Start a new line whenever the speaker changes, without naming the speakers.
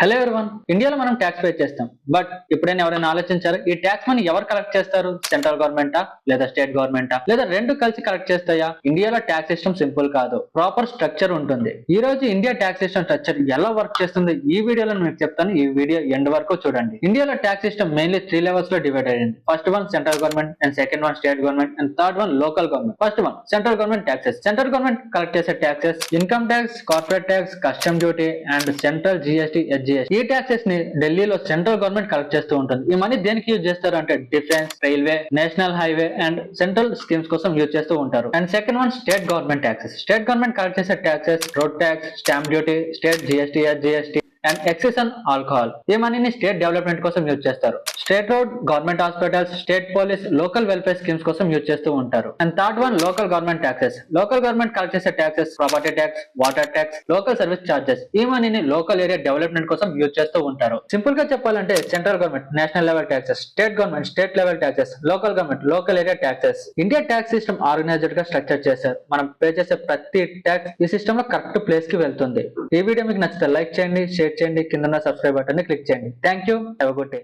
Hello everyone. ఇండియాలో మనం tax pay చేస్తాం. బట్ ఎప్పుడైనా ఎవరైనా ఆలోచించారు ఈ ట్యాక్స్ మనీ ఎవరు కలెక్ట్ చేస్తారు? సెంట్రల్ గవర్నమెంటా లేదా స్టేట్ గవర్నమెంటా లేదా రెండు కలిసి కలెక్ట్ చేస్తాయా? ఇండియాలో ట్యాక్స్ సిస్టమ్ సింపుల్ కాదు, ప్రాపర్ స్ట్రక్చర్ ఉంటుంది. ఈ రోజు ఇండియా ట్యాక్స్ సిస్టమ్ స్ట్రక్చర్ ఎలా వర్క్ చేస్తుంది ఈ వీడియోలో మీకు చెప్తాను. ఈ వీడియో ఎండ్ వరకు చూడండి. ఇండియాలో ట్యాక్స్ సిస్టమ్ మెయిన్లీ 3 లెవెల్స్ లో డివైడ్ అయ్యింది. First one central government, and second one state government, and third one local government. First one central government taxes. Central government collect చేసే taxes income tax, corporate tax, custom duty and central GST, HGST. ఈ taxes ని ఢిల్లీలో central government collect చేస్తూ ఉంటుంది. ఈ money దేనికి use చేస్తారు అంటే defence, railway, national highway and central schemes కోసం యూజ్ చేస్తూ ఉంటారు. And second one state government taxes. State government collect చేసే taxes road tax, stamp duty, state GST, HGST and excise and alcohol. ఈ మనీని state development కోసం use చేస్తారు. State road, government hospitals, state police, local welfare schemes కోసం use చేస్తూ ఉంటారు. And third one local government taxes. Local government collect చేసే taxes property tax, water tax, local service charges. ఈ మనీని లోకల్ ఏరియా డెవలప్మెంట్ కోసం use చేస్తూ ఉంటారు. Simple గా చెప్పాలంటే central government national level taxes, state government state level taxes, local government local area taxes. India tax system organised గా structure చేశారు. మనం పే చేసే ప్రతి ట్యాక్స్ ఈ సిస్టమ్ లో కరెక్ట్ ప్లేస్ కి వెళ్తుంది. ఈ వీడియో మీకు నచ్చితే లైక్ చేయండి, షేర్ చేయండి, కింద సబ్స్క్రైబ్ బటన్ ని క్లిక్ చేయండి. Thank you. Have a good day.